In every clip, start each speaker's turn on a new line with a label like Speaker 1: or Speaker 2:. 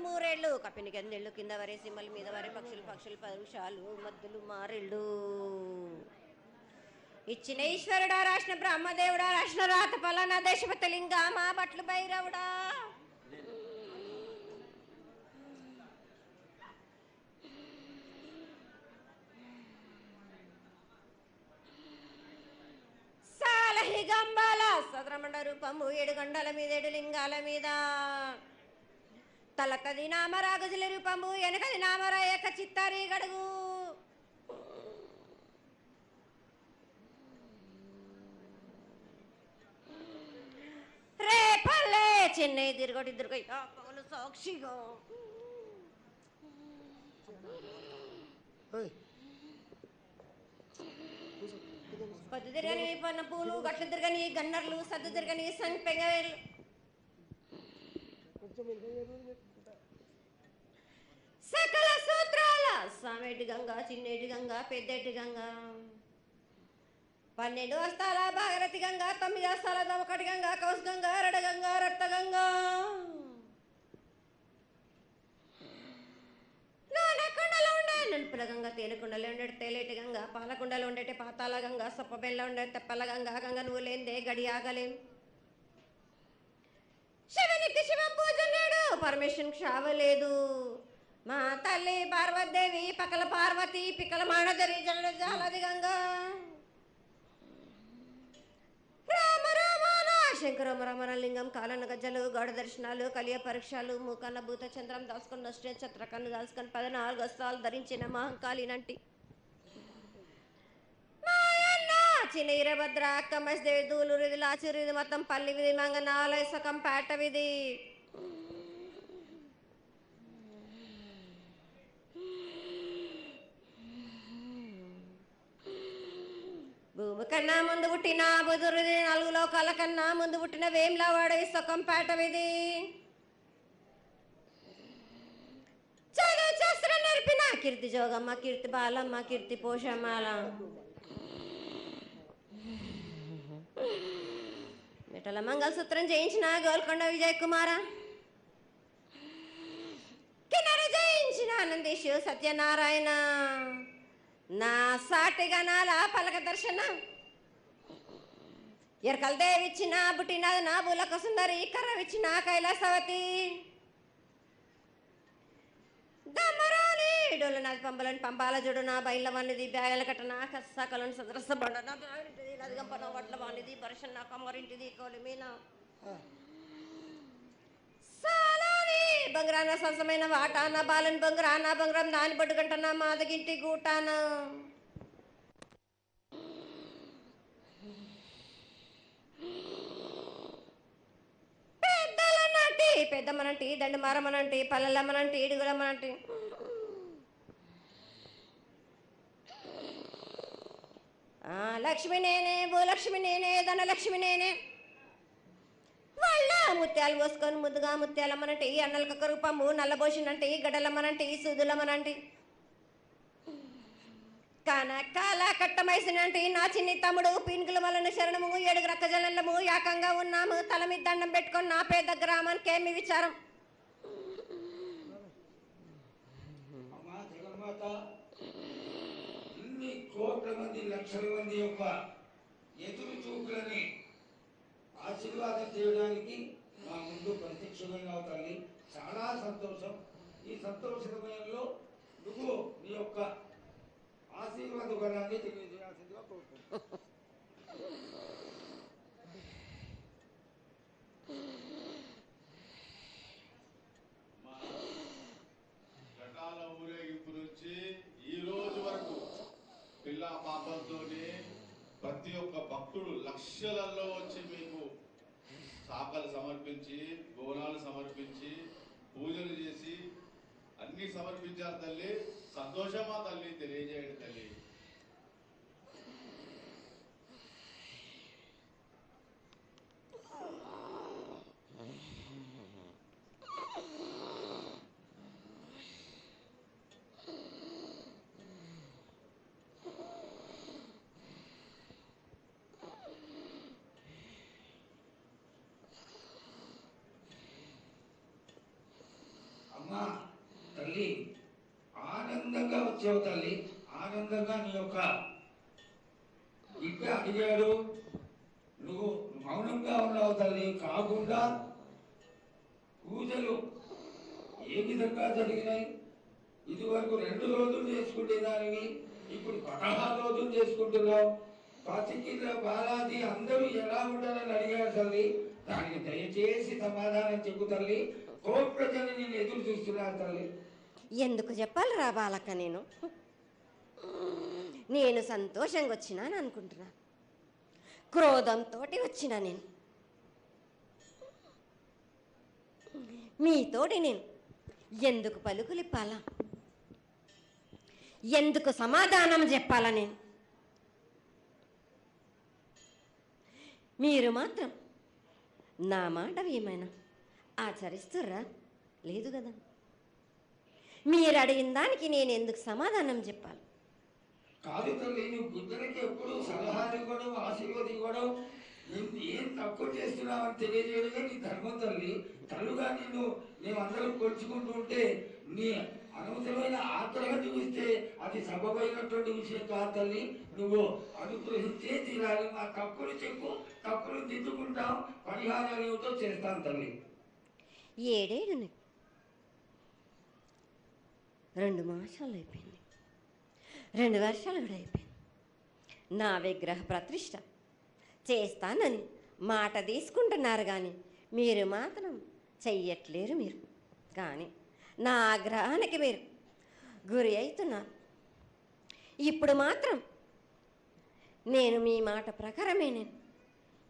Speaker 1: మూరేళ్ళు కప్పిని గందెళ్ళు కింద వరే సింహల మీద వరే పక్షులు పరుషాలు మద్దులు మారెళ్ళు ఇచ్చిన ఈశ్వరుడా రాసిన బ్రహ్మదేవుడా రాసిన రాత పలానా దేశపతి లింగా మా బట్లు భైరవుడా సాలహి గంబాల సద్రమండ రూపము 7 గండల మీద 7 లింగాల మీద తలకది నామరా గజల రూపంబు వెనకది నామరా ఏక చిత్తారి గడుగు రే పల్లె చెన్నై తిరగటి పగలు సాక్షిగా పద్దు తిరగని పన్న పూలు గట్లు తిరగని గన్నర్లు సద్దు తిరగని సంపెంగవేలు సకల సూత్రాల సామేటి గంగా చిన్నేటి గంగా పెద్దేటి గంగా 12 హస్తాల భాగరథి గంగా 9 హస్తాల దమకటి గంగా కౌస్ గంగా రడ గంగా రక్త గంగా నానకుండలో ఉండే నలుపుల గంగా తేనెకుండలో ఉండే తేలేటి గంగా పాలకుండలో ఉండేటి పాతాల గంగా సొప్పబెల్లో ఉండే తెప్పల గంగా గంగ నువ్వు లేందే గడి ఆగలేం శివునికి శివ పూజ నేడు పరమేశ్వరునికి క్షావలేదు మా తల్లి పార్వతీదేవి పకల పార్వతి పికల మానదరి జల జాలది గంగా రామ రామాన శంకర రమణ లింగం కాలన గజ్జలు గౌడ దర్శనాలు కలియ పరీక్షలు మూకన్న భూత చంద్రం దాసుకొని నష్ట ఛత్రకన్ను దాసుకొని 14 హస్తాలు ధరించిన మహంకాళినంటి చిన్న ఈరభద్ర అక్క మసిదేవి దూలూరు ఇది లాచూరు ఇది మొత్తం పల్లి విధి మంగనాలయ సకం పేట విధి భూమి కన్నా ముందు పుట్టిన బుధురుది 4 లోకాల కన్నా ముందు పుట్టిన వేమ్లవాడ సకం పేట విధి చదువు శాస్త్రం నేర్పిన కీర్తి జోగమ్మ కీర్తి బాలమ్మ కీర్తి పోషమ్మాల మిఠల మంగళసూత్రం చేయించిన గోల్కొండ విజయ్ కుమార కిన్నెర జయించిన ఆనందేశు సత్యనారాయణ నా సాటిగా నాలా పలక దర్శన ఎరకల దేవిచ్చిన బుట్టిన నా బులక సుందరి కర్రవిచ్చిన కైలాసవతి దమరాని డోలనాథ్ పంబలని పంపాల జోడు నా బయల వానిది బ్యాగల కట్టన సకలను సదరస బండ నా బ్యాగింటిది లదిగంపన వడ్ల వానిది పరశన నా కమ్మరింటిది కోలిమీన సాలాని బంగ్రాన సరసమైన వాటాన బాలని బంగ్రాన బంగ్రం దాని బొడ్డు గంటన మాదగింటి గూటాన పెద్దలనంటి పెద్దమ్మనంటి దండమారమ్మనంటి పల్లెలమ్మనంటి ఇడుగులమ్మనంటి లక్ష్మి నేనే భూలక్ష్మి నేనే ధనలక్ష్మి నేనే వాళ్ళ ముత్యాలు పోసుకొని ముద్దుగా ముత్యాలమ్మనంటి అన్నలకొక రూపము నల్లబోసినంటి గడలమ్మనంటి సూదులమ్మనంటి కనకాల కట్టమైసినంటి నా చిన్ని తమ్ముడు పీనుగుల వలన శరణము 7 రక్కజలము ఏకంగా ఉన్నాము తల మీద దండం పెట్టుకొని నా పేద గ్రామానికి ఏమి విచారం
Speaker 2: కోట్ల మంది లక్షల మంది యొక్క ఎదురు చూపులని ఆశీర్వాదం చేయడానికి మా ముందు ప్రత్యక్షమైన తల్లి చాలా సంతోషం. ఈ సంతోష సమయంలో నువ్వు నీ యొక్క ఆశీర్వాద గుణాన్ని తెలియజేయాల్సిందిగా కోరుకుంటున్నాను.
Speaker 3: రకాల ఊరేగింపు నుంచి ఈ రోజు వరకు పిల్ల పాపంతోనే ప్రతి ఒక్క భక్తుడు లక్షలలో వచ్చి మీకు శాఖలు సమర్పించి బోనాలు సమర్పించి పూజలు చేసి అన్ని సమర్పించారు తల్లి. సంతోషమా తల్లి తెలియజేయండి తల్లి.
Speaker 2: ఆనందంగా నీ యొక్క బిడ్డ అడిగాడు, నువ్వు మౌనంగా ఉన్నావు తల్లి. కాకుండా పూజలు ఏ విధంగా జరిగినాయి? ఇదివరకు 2 రోజులు చేసుకునే దానివి ఇప్పుడు 16 రోజులు చేసుకుంటున్నావు. పసికిల బాలాజీ అందరూ ఎలా ఉంటారని అడిగారు తల్లి. దానికి దయచేసి సమాధానం చెప్పు తల్లి. కోట్ల జనం నేను ఎదురు చూస్తున్నారు తల్లి.
Speaker 1: ఎందుకు చెప్పాలి రా బాలక్క? నేను సంతోషంగా వచ్చినాను అనుకుంటున్నాను, క్రోధంతో వచ్చినా నేను. మీతోటి నేను ఎందుకు పలుకులిప్పాలా, ఎందుకు సమాధానం చెప్పాలా? నేను మీరు మాత్రం నా మాట ఏమైనా ఆచరిస్తుర్రా? లేదు కదా. మీరు అడిగిన దానికి నేను ఎందుకు సమాధానం చెప్పాలి?
Speaker 2: కాదు తల్లి, నువ్వు బిడ్డలకి ఎప్పుడు సలహాలు ఇవ్వడం, ఆశీర్వాదం ఇవ్వడం, ఏం తక్కువ చేస్తున్నావని తెలియజేయడమే నీ ధర్మం తల్లి. తల్లుగా మేమందరం కొలుచుకుంటూ ఉంటే నీ అనవసరమైన ఆగ్రహం చూపిస్తే అది సబబైనటువంటి విషయం కాదు తల్లి. నువ్వు అనుగ్రహించే తీరాలి. మా తప్పులు చెప్పు, తప్పులు దిద్దుకుంటాం, పరిహారాలు ఏమిటో చేస్తాం తల్లి.
Speaker 1: 7 ఏళ్ళు 2 మాసాలు అయిపోయింది, 2 వర్షాలు కూడా అయిపోయింది. నా విగ్రహ ప్రతిష్ట చేస్తానని మాట తీసుకుంటున్నారు కానీ మీరు మాత్రం చెయ్యట్లేరు. మీరు కానీ నా ఆగ్రహానికి మీరు గురి అవుతున్నారు. ఇప్పుడు మాత్రం నేను మీ మాట ప్రకారమే నేను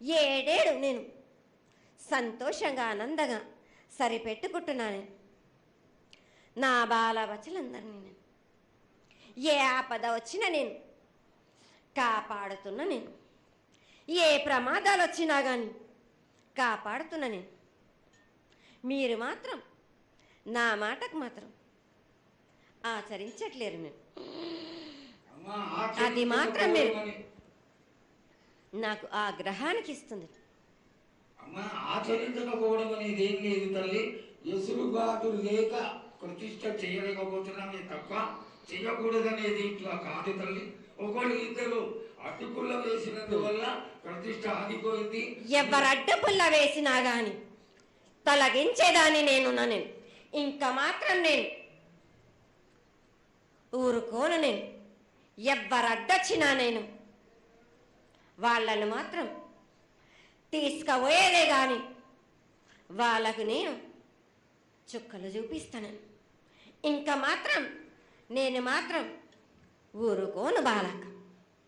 Speaker 1: 7 ఏళ్ళు నేను సంతోషంగా ఆనందంగా సరిపెట్టుకుంటున్నాను. నా బాల బచ్చలందరినీ నేను ఏ ఆపద వచ్చినా నేను కాపాడుతున్నా. నేను ఏ ప్రమాదాలు వచ్చినా కానీ కాపాడుతున్నా నేను. మీరు మాత్రం నా మాటకు మాత్రం ఆచరించట్లేరు. నేను అది మాత్రం మీరు నాకు ఆ గ్రహానికి ఇస్తుంది.
Speaker 2: అమ్మా, ఆచరించకపోవడం అనేది ఏం లేదు తల్లి. ఎసురుబాటు లేక ప్రతిష్ట చేయలేకపోతున్నామే తప్ప చేయకూడదనేది ఇట్లా కాదు తల్లి. ఒకళ్ళు ఇద్దరు అడ్డుపుల్ల వేసినందువల్ల ప్రతిష్ట ఆగిపోయింది.
Speaker 1: ఎవరు అడ్డుపుల్ల వేసినా గాని తొలగించేదాన్ని నేను. ఇంకా మాత్రం నేను ఊరుకోను. నేను ఎవరు అడ్డొచ్చినా నేను వాళ్ళను మాత్రం తీసుకుపోయేదే కానీ వాళ్ళకు నేను చుక్కలు చూపిస్తాను. ఇంకా మాత్రం నేను మాత్రం ఊరుకోను బాలక.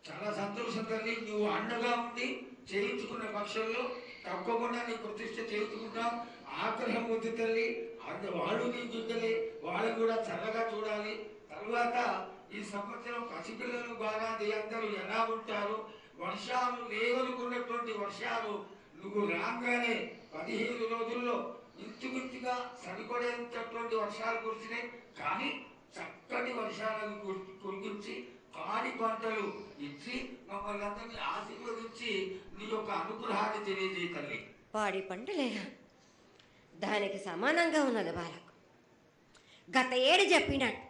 Speaker 2: చాలా సంతోషం తల్లి. నువ్వు అండగా ఉండి చేయించుకున్న పక్షంలో తప్పకుండా నీ ప్రతిష్ట చేయించుకుంటాం. ఆగ్రహం వద్దు తల్లి. వాళ్ళు నీ బిడ్డలే, వాళ్ళు కూడా చల్లగా చూడాలి. తర్వాత ఈ సంవత్సరం పసిపిల్లలు బాగా అందరూ ఎలా ఉంటారు? వర్షాలు లేవనుకున్నటువంటి వర్షాలు నువ్వు రాగానే 15 రోజుల్లో ఇంచుమించుగా సరిపడేటటువంటి వర్షాలు కురిసినాయి. కానీ చక్కటి వర్షాలను కురిపించి పాడి పంటలు ఇచ్చి మమ్మల్ని అందరినీ ఆశీర్వదించి నీ యొక్క అనుగ్రహాన్ని తెలియజేయ తల్లి.
Speaker 1: పాడి పంటలేనా దానికి సమానంగా ఉన్నది బాలకు. గత 7 చెప్పినట్టు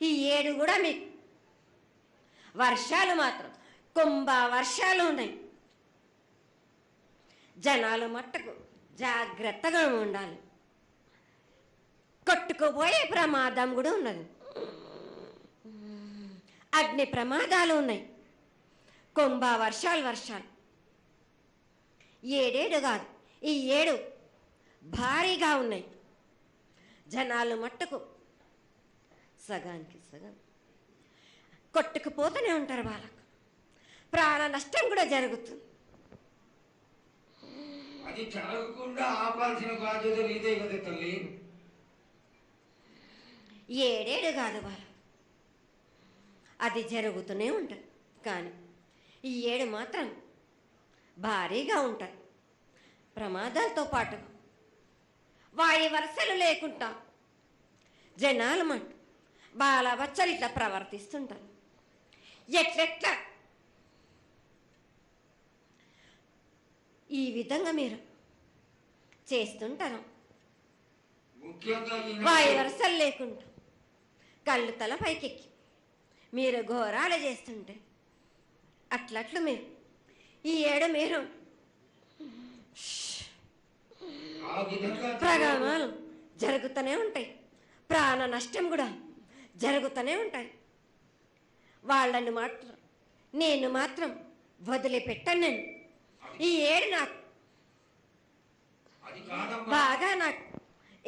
Speaker 1: ఈ 7 కూడా మీకు వర్షాలు మాత్రం కుంభ వర్షాలు ఉన్నాయి. జనాలు మట్టుకు జాగ్రత్తగా ఉండాలి. కొట్టుకుపోయే ప్రమాదం కూడా ఉన్నది. అగ్ని ప్రమాదాలు ఉన్నాయి. కుంభ వర్షాలు 7 కాదు, ఈ 7 భారీగా ఉన్నాయి. జనాలు మట్టుకు సగానికి సగం కొట్టుకుపోతూనే ఉంటారు. వాళ్ళకు ప్రాణ నష్టం కూడా జరుగుతుంది.
Speaker 2: అది జరగకుండా ఆపాల్సిన బాధ్యత నీదే కదా తల్లి.
Speaker 1: 7 కాదు వాళ్ళ, అది జరుగుతూనే ఉంటుంది. కానీ ఈ 7 మాత్రం భారీగా ఉంటాయి. ప్రమాదాలతో పాటు వాడి వరుసలు లేకుండా జనాలు మట్టు బాలబచ్చలు ఇట్లా ప్రవర్తిస్తుంటారు. ఎట్లెట్లా ఈ విధంగా మీరు చేస్తుంటారు. వాయి వరుసలు లేకుండా కళ్ళు తల పైకెక్కి మీరు ఘోరాలు చేస్తుంటే అట్లట్లు మీరు ఈ ఏడు మీరు
Speaker 2: ఆ విధంగా
Speaker 1: ప్రమాదాలు జరుగుతూనే ఉంటాయి, ప్రాణ నష్టం కూడా జరుగుతూనే ఉంటాయి. వాళ్ళని మాత్రం నేను మాత్రం వదిలిపెట్టాను. నేను ఈ ఏడు నాకు
Speaker 2: అది కాదమ్మా.
Speaker 1: బాగా నాకు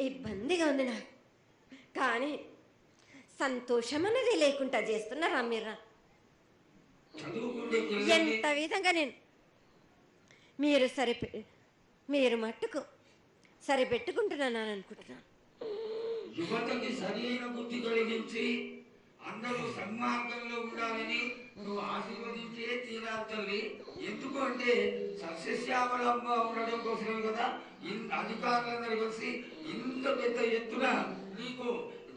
Speaker 1: ఇబ్బందిగా ఉంది నాకు, కానీ సంతోషం అనేది లేకుండా చేస్తున్నారా మీరు?
Speaker 2: చదువుకుంటే
Speaker 1: ఎంత విధంగా నేను మీరు మట్టుకు సరిపెట్టుకుంటున్నాను అనుకుంటున్నాను.
Speaker 2: యువతకి సరైన బుద్ధి కలిగించి అందరూ సన్మార్గంలో ఉండాలని నువ్వు ఆశీర్వదించే తీరాలి తల్లి. ఎందుకు అంటే సస్యశ్యామలంగా ఉండడం కోసమే కదా అధికారులందరూ కలిసి ఇంత పెద్ద ఎత్తున నీకు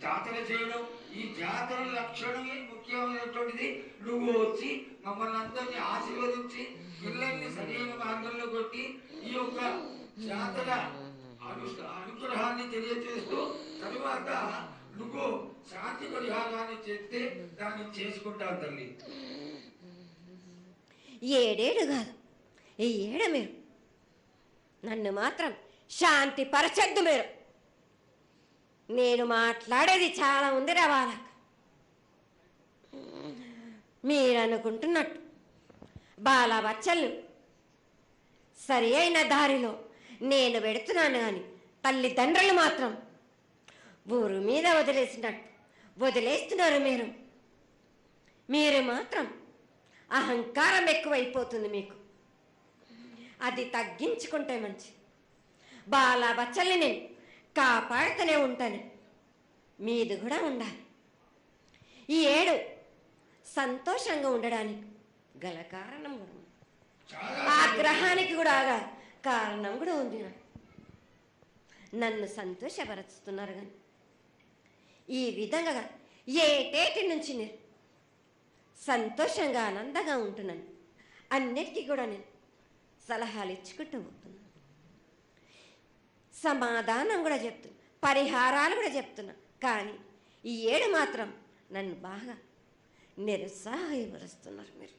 Speaker 2: జాతర చేయడం. ఈ జాతర లక్షణమే ముఖ్యమైనటువంటిది. నువ్వు వచ్చి మమ్మల్ని అందరినీ ఆశీర్వదించి పిల్లల్ని సరైన మార్గంలో కొట్టి ఈ యొక్క జాతర అనుగ్రహాన్ని తెలియజేస్తూ తరువాత నువ్వు శాంతి పరిహారాన్ని చేస్తే దాన్ని చేసుకుంటావు తల్లి.
Speaker 1: ఏడేడు కాదు, ఈ ఏడు మీరు నన్ను మాత్రం శాంతి పరచద్దు. నేను మాట్లాడేది చాలా ఉంది వాళ్ళకు. మీరు అనుకుంటున్నట్టు బాలబచ్చలు సరి అయిన దారిలో నేను పెడుతున్నాను, కానీ తల్లిదండ్రులు మాత్రం ఊరు మీద వదిలేస్తున్నారు. మీరు మాత్రం అహంకారం ఎక్కువైపోతుంది మీకు. అది తగ్గించుకుంటే మంచి. బాలబచ్చల్ని నేను కాపాడుతూనే ఉంటాను, మీది కూడా ఉండాలి. ఈ ఏడు సంతోషంగా ఉండడానికి గల కారణం కూడా ఉంది. ఆ గ్రహానికి కూడా కారణం కూడా ఉంది. నన్ను సంతోషపరుస్తున్నారు, కానీ ఈ విధంగా ఏటేటి నుంచి నేను సంతోషంగా ఆనందంగా ఉంటున్నాను. అన్నిటికీ కూడా నేను సలహాలు ఇచ్చుకుంటూ పోతున్నాను, సమాధానం కూడా చెప్తున్నా, పరిహారాలు కూడా చెప్తున్నా. కానీ ఈ ఏడు మాత్రం నన్ను బాగా నిరుత్సాహపరుస్తున్నారు. మీరు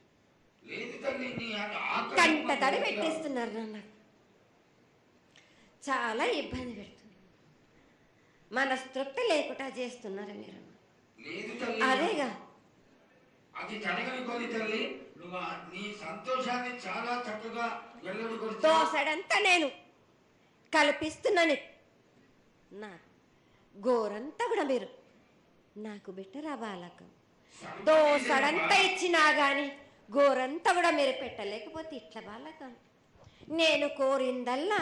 Speaker 1: కంట తడి పెట్టేస్తున్నారు, నన్ను చాలా ఇబ్బంది పెడుతున్నారు, మనస్తృప్తి లేకుండా చేస్తున్నారు మీరు. అదేగా
Speaker 2: అది జరగని కొని తల్లి. నువ్వు నీ సంతోషాన్ని చాలా చక్కగా
Speaker 1: దోసడంతా నేను కల్పిస్తున్నాను. నా గోరంతా కూడా మీరు నాకు బెట్టరా బాలకం. దోసడంతా ఇచ్చినా కానీ గోరంతా కూడా మీరు పెట్టలేకపోతే ఇట్లా బాలకం. నేను కోరిందల్లా